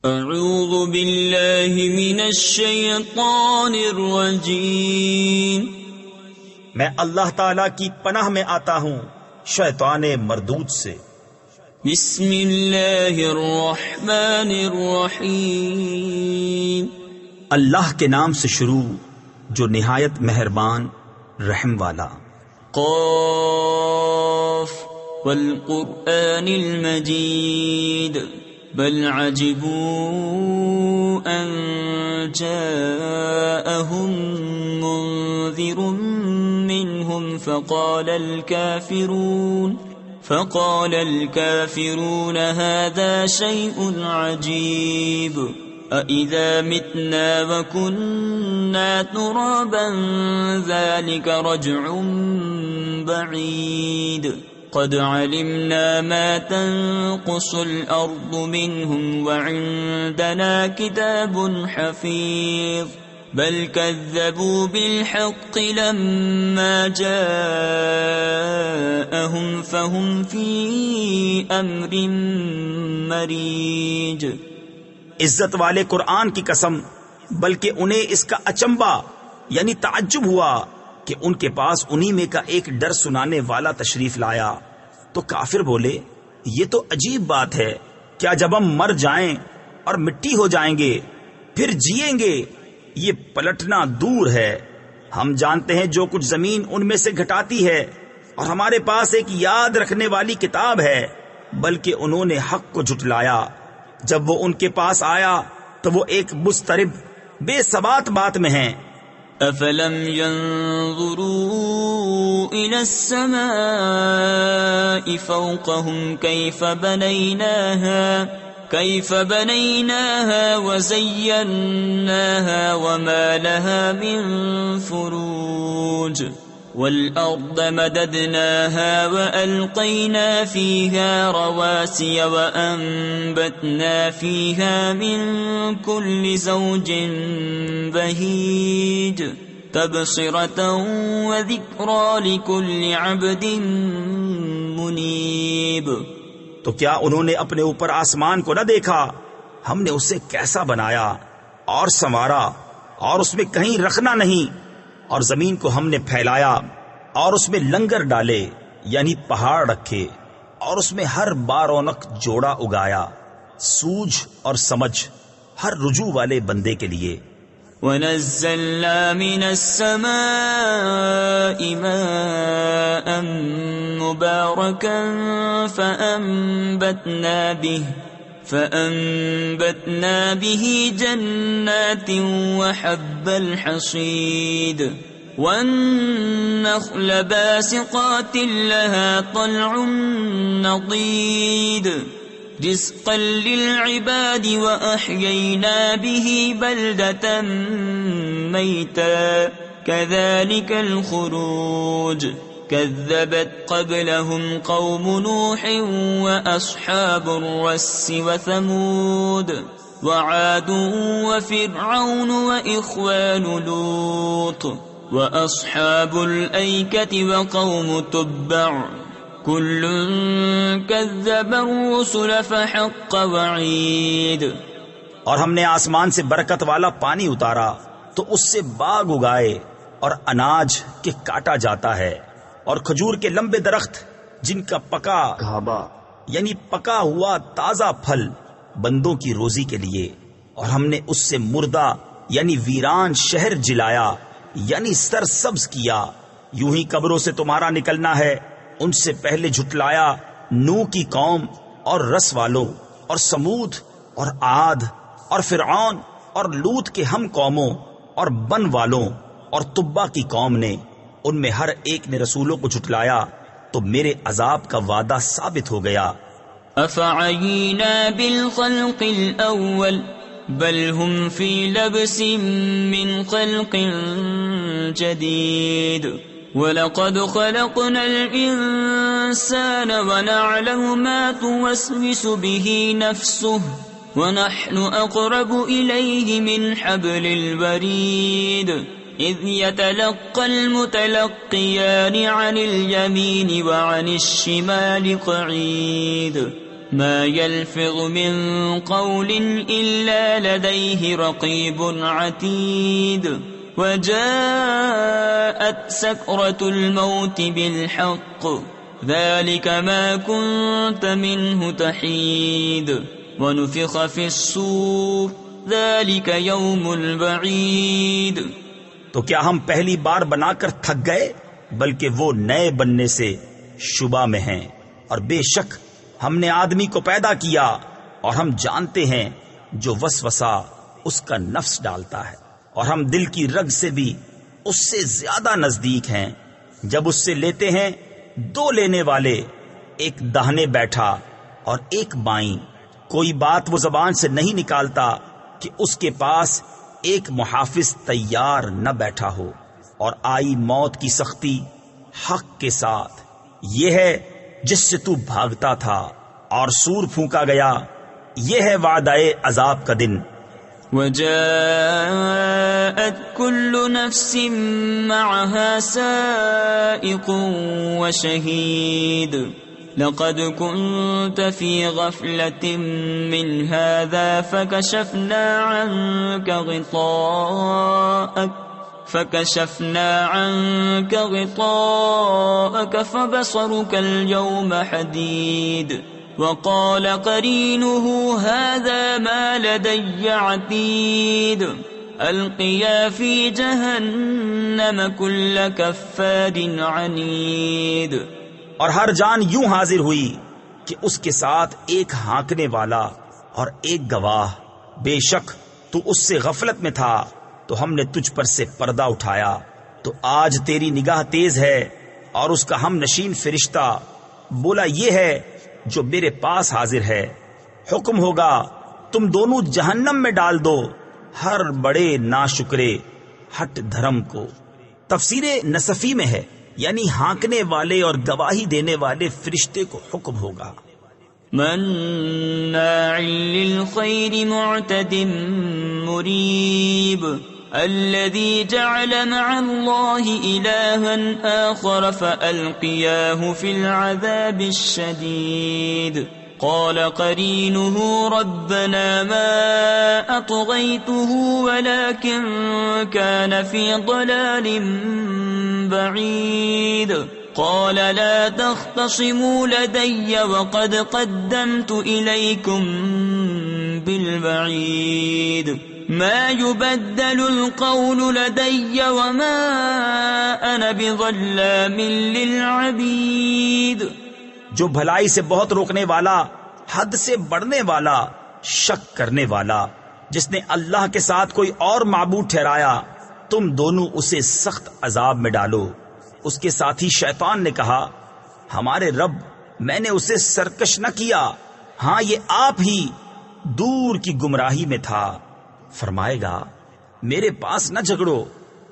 اعوذ باللہ من الشیطان الرجیم، میں اللہ تعالی کی پناہ میں آتا ہوں شیطان مردود سے۔ بسم اللہ الرحمن الرحیم، اللہ کے نام سے شروع جو نہایت مہربان رحم والا۔ قاف والقرآن المجید، بل عجبوا ان جاءهم منذر منهم فقال الكافرون هذا شيء عجيب أإذا متنا وكنا ترابا ذلك رجع بعيد قد علمنا ما تنقص الأرض منهم وعندنا كتاب حفيظ بل كذبوا بالحق لما جاءهم فهم في أمر مريج۔ عزت والے قرآن کی قسم، بلکہ انہیں اس کا اچنبا یعنی تعجب ہوا کہ ان کے پاس انہی میں کا ایک ڈر سنانے والا تشریف لایا، تو کافر بولے یہ تو عجیب بات ہے، کیا جب ہم مر جائیں اور مٹی ہو جائیں گے پھر جیئیں گے؟ یہ پلٹنا دور ہے، ہم جانتے ہیں جو کچھ زمین ان میں سے گھٹاتی ہے، اور ہمارے پاس ایک یاد رکھنے والی کتاب ہے۔ بلکہ انہوں نے حق کو جھٹلایا، جب وہ ان کے پاس آیا تو وہ ایک مضطرب بے ثبات بات میں ہیں۔ افلم ينظروا الى السماء فوقهم كيف بنيناها وزيناها وما لها من فروج والأرض مددناها وألقينا فيها رواسي وأنبتنا فيها من كل زوج بهيج تبصرة وذكرى لكل عبد منيب۔ تو کیا انہوں نے اپنے اوپر آسمان کو نہ دیکھا؟ ہم نے اسے کیسا بنایا اور سنوارا، اور اس میں کہیں رکھنا نہیں، اور زمین کو ہم نے پھیلایا اور اس میں لنگر ڈالے یعنی پہاڑ رکھے، اور اس میں ہر بارونق جوڑا اگایا، سوجھ اور سمجھ ہر رجوع والے بندے کے لیے۔ وَنَزَّلْنَا مِنَ السَّمَاءِ مَاءً مُبَارَكًا فَأَنبَتْنَا بِهِ جَنَّاتٍ وَحَبَّ الْحَصِيدِ وَالنَّخْلَ بَاسِقَاتٍ لَهَا طَلْعٌ نَضِيدٌ رزقا للعباد وأحيينا به بلدة ميتا كذلك الخروج كذبت قبلهم قوم نوح وأصحاب الرس وثمود وعاد وفرعون وإخوان لوط وأصحاب الأيكة وقوم تبع کل کذب الرسل فحق وعید۔ اور ہم نے آسمان سے برکت والا پانی اتارا تو اس سے باغ اگائے اور اناج کے کاٹا جاتا ہے، اور کھجور کے لمبے درخت جن کا پکا گھابا یعنی پکا ہوا تازہ پھل بندوں کی روزی کے لیے، اور ہم نے اس سے مردہ یعنی ویران شہر جلایا یعنی سرسبز کیا۔ یوں ہی قبروں سے تمہارا نکلنا ہے، ان سے پہلے جھٹلایا نوح کی قوم اور رس والوں اور سمود اور عاد اور فرعون اور لوط کے ہم قوموں اور بن والوں اور تبا کی قوم نے، ان میں ہر ایک نے رسولوں کو جھٹلایا تو میرے عذاب کا وعدہ ثابت ہو گیا۔ افعینا بالخلق الاول بل هم فی لبس من خلق جدید وَلَقَدْ خَلَقْنَا الْإِنسَانَ وَنَعْلَمُ مَا تُوَسْوِسُ بِهِ نَفْسُهُ وَنَحْنُ أَقْرَبُ إِلَيْهِ مِنْ حَبْلِ الْوَرِيدِ إِذْ يَتَلَقَّى الْمُتَلَقِّيَانِ عَنِ الْيَمِينِ وَعَنِ الشِّمَالِ قَعِيدٌ ما يلفظ من قول إلا لديه رقيب عتيد وجاءت سكرة الموت بالحق ذلك ما كنت منه تحيد ونفخ في الصور ذلك يوم البعيد. تو کیا ہم پہلی بار بنا کر تھک گئے؟ بلکہ وہ نئے بننے سے شبہ میں ہیں. اور بے شک ہم نے آدمی کو پیدا کیا اور ہم جانتے ہیں جو وسوسہ اس کا نفس ڈالتا ہے، اور ہم دل کی رگ سے بھی اس سے زیادہ نزدیک ہیں. جب اس سے لیتے ہیں دو لینے والے، ایک داہنے بیٹھا اور ایک بائیں. کوئی بات وہ زبان سے نہیں نکالتا کہ اس کے پاس ایک محافظ تیار نہ بیٹھا ہو. اور آئی موت کی سختی حق کے ساتھ، یہ ہے جس سے تو بھاگتا تھا، اور سور پھونکا گیا، یہ ہے وعدہ عذاب کا دن. وجاءت كل نفس معها سائق وشهيد لقد كنت في غفلة من هذا فكشفنا عنك غطاءك فبصرك اليوم حديد وقال قرينه هذا ما لدي عتيد القيا في جهنم كل كفار عنيد. اور ہر جان یوں حاضر ہوئی کہ اس کے ساتھ ایک ہانکنے والا اور ایک گواہ. بے شک تو اس سے غفلت میں تھا تو ہم نے تجھ پر سے پردہ اٹھایا. تو آج تیری نگاہ تیز ہے. اور اس کا ہم نشین فرشتہ بولا یہ ہے جو میرے پاس حاضر ہے. حکم ہوگا تم دونوں جہنم میں ڈال دو ہر بڑے ناشکرے ہٹ دھرم کو. تفسیر نصفی میں ہے یعنی ہانکنے والے اور گواہی دینے والے فرشتے کو حکم ہوگا. مناع للخير معتد مريب الذي جعل مع الله إلها آخر فألقياه في العذاب الشديد. قال قرينه ربنا ما أطغيته ولكن كان في ضلال بعيد. قال لا تختصموا لدي وقد قدمت إليكم بالوعيد ما يبدل القول لدي وما أنا بظلام للعبيد. جو بھلائی سے بہت روکنے والا، حد سے بڑھنے والا، شک کرنے والا، جس نے اللہ کے ساتھ کوئی اور معبود ٹھہرایا، تم دونوں اسے سخت عذاب میں ڈالو. اس کے ساتھی شیطان نے کہا ہمارے رب میں نے اسے سرکش نہ کیا، ہاں یہ آپ ہی دور کی گمراہی میں تھا. فرمائے گا میرے پاس نہ جھگڑو،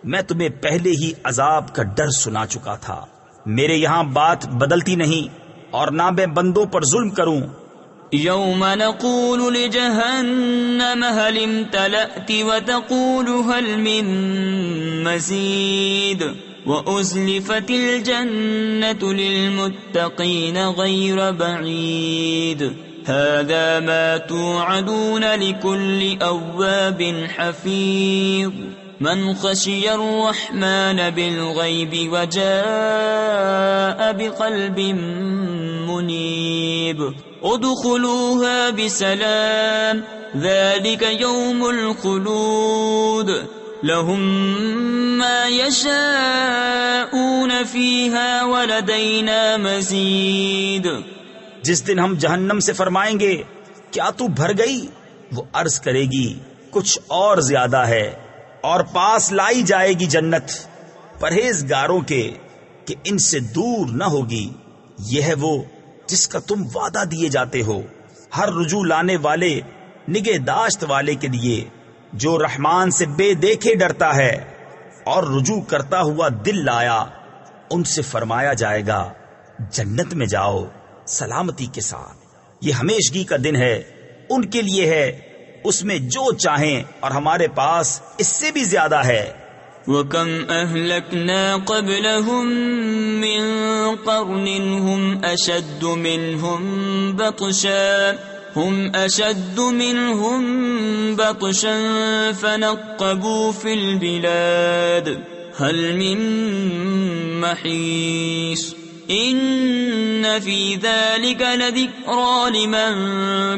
میں تمہیں پہلے ہی عذاب کا ڈر سنا چکا تھا. میرے یہاں بات بدلتی نہیں اور نہ میں بندوں پر ظلم کروں. يوم نقول لجهنم هل امتلأت وتقول هل من مزيد وأزلفت الجنة للمتقين غير بعيد هذا ما توعدون لكل أواب حفيظ من خشي الرحمن بالغيب وجاء بقلب منيب ادخلوها بسلام ذلك يوم الخلود لهم ما يشاءون فيها ولدينا مزيد. جس دن ہم جہنم سے فرمائیں گے کیا تو بھر گئی، وہ عرض کرے گی کچھ اور زیادہ ہے، اور پاس لائی جائے گی جنت پرہیزگاروں کے کہ ان سے دور نہ ہوگی. یہ ہے وہ جس کا تم وعدہ دیے جاتے ہو، ہر رجوع لانے والے نگہداشت والے کے لیے جو رحمان سے بے دیکھے ڈرتا ہے اور رجوع کرتا ہوا دل لایا. ان سے فرمایا جائے گا جنت میں جاؤ سلامتی کے ساتھ. یہ ہمیشگی کا دن ہے ان کے لیے ہے، اس میں جو چاہیں، اور ہمارے پاس اس سے بھی زیادہ ہے. وَكَمْ أَهْلَكْنَا قَبْلَهُمْ مِنْ قَرْنٍ هُمْ أَشَدُّ مِنْهُمْ بَطْشًا فَنَقَّبُوا فِي الْبِلَادِ هَلْ مِنْ مَحِيصٍ إِنَّ فِي ذَلِكَ لَذِكْرَى لِمَنْ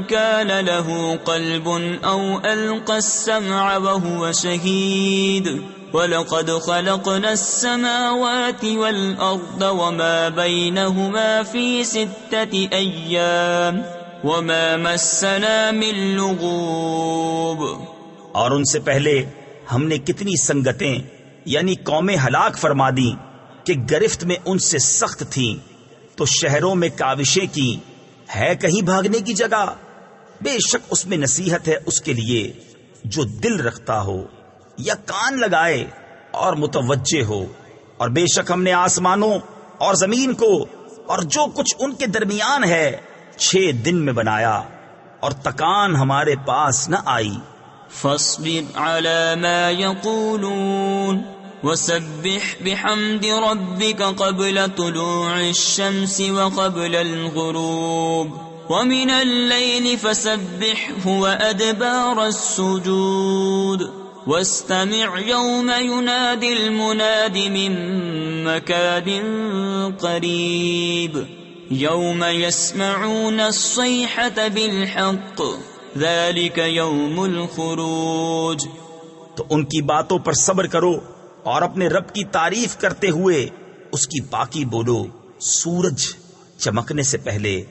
كَانَ لَهُ قَلْبٌ أَوْ أَلْقَى السَّمْعَ وَهُوَ شَهِيدٌ وَلَقَدْ خَلَقْنَا السَّمَاوَاتِ وَالْأَرْضَ وَمَا بَيْنَهُمَا فِي 6 أَيَّامٍ وَمَا مَسَّنَا مِن لُغُوبٍ۔ اور ان سے پہلے ہم نے کتنی سنگتیں یعنی قومیں ہلاک فرما دی کہ گرفت میں ان سے سخت تھیں، تو شہروں میں کاوشیں کی، ہے کہیں بھاگنے کی جگہ؟ بے شک اس میں نصیحت ہے اس کے لیے جو دل رکھتا ہو یا کان لگائے اور متوجہ ہو۔ اور بے شک ہم نے آسمانوں اور زمین کو اور جو کچھ ان کے درمیان ہے 6 دن میں بنایا، اور تکان ہمارے پاس نہ آئی۔ فاصبر على ما يقولون وسبح بحمد ربك قبل طلوع الشمس وقبل الغروب ومن الليل فسبحه وأدبار السجود واستمع يوم ينادي المناد من مكان قريب يوم يسمعون الصيحة بالحق ذلك يوم الخروج۔ تو ان کی باتوں پر صبر کرو اور اپنے رب کی تعریف کرتے ہوئے اس کی پاکی بولو، سورج چمکنے سے پہلے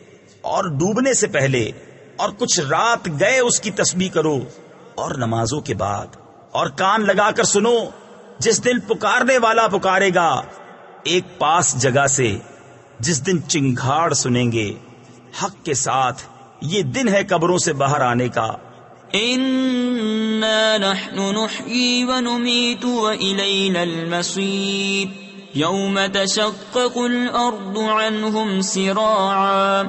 اور ڈوبنے سے پہلے اور کچھ رات گئے اس کی تسبیح کرو، اور نمازوں کے بعد، اور کان لگا کر سنو جس دن پکارنے والا پکارے گا ایک پاس جگہ سے، جس دن چنگھاڑ سنیں گے حق کے ساتھ۔ یہ دن ہے قبروں سے باہر آنے کا۔ إِنَّا نَحْنُ نُحْيِي وَنُمِيتُ وَإِلَيْنَا الْمَصِيرُ يَوْمَ تَشَقَّقُ الْأَرْضُ عَنْهُمْ سِرَاعًا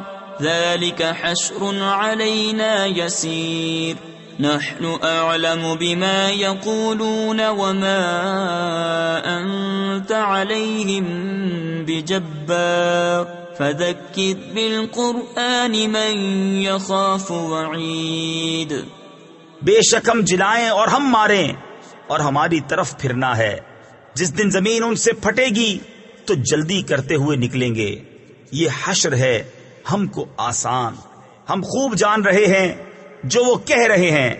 ذَلِكَ حَشْرٌ عَلَيْنَا يَسِيرٌ نَحْنُ أَعْلَمُ بِمَا يَقُولُونَ وَمَا أَنْتَ عَلَيْهِمْ بِجَبَّارٍ فَذَكِّرْ بِالْقُرْآنِ مَنْ يَخَافُ وَعِيدٍ۔ بے شک ہم جلائیں اور ہم ماریں اور ہماری طرف پھرنا ہے۔ جس دن زمین ان سے پھٹے گی تو جلدی کرتے ہوئے نکلیں گے۔ یہ حشر ہے ہم کو آسان، ہم خوب جان رہے ہیں جو وہ کہہ رہے ہیں،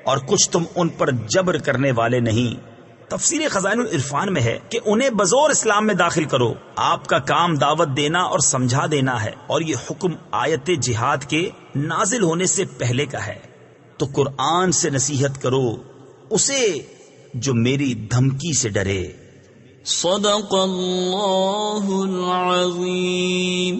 اور کچھ تم ان پر جبر کرنے والے نہیں۔ تفسیر خزائن العرفان میں ہے کہ انہیں بزور اسلام میں داخل کرو، آپ کا کام دعوت دینا اور سمجھا دینا ہے، اور یہ حکم آیت جہاد کے نازل ہونے سے پہلے کا ہے۔ تو قرآن سے نصیحت کرو اسے جو میری دھمکی سے ڈرے۔ صدق اللہ العظیم۔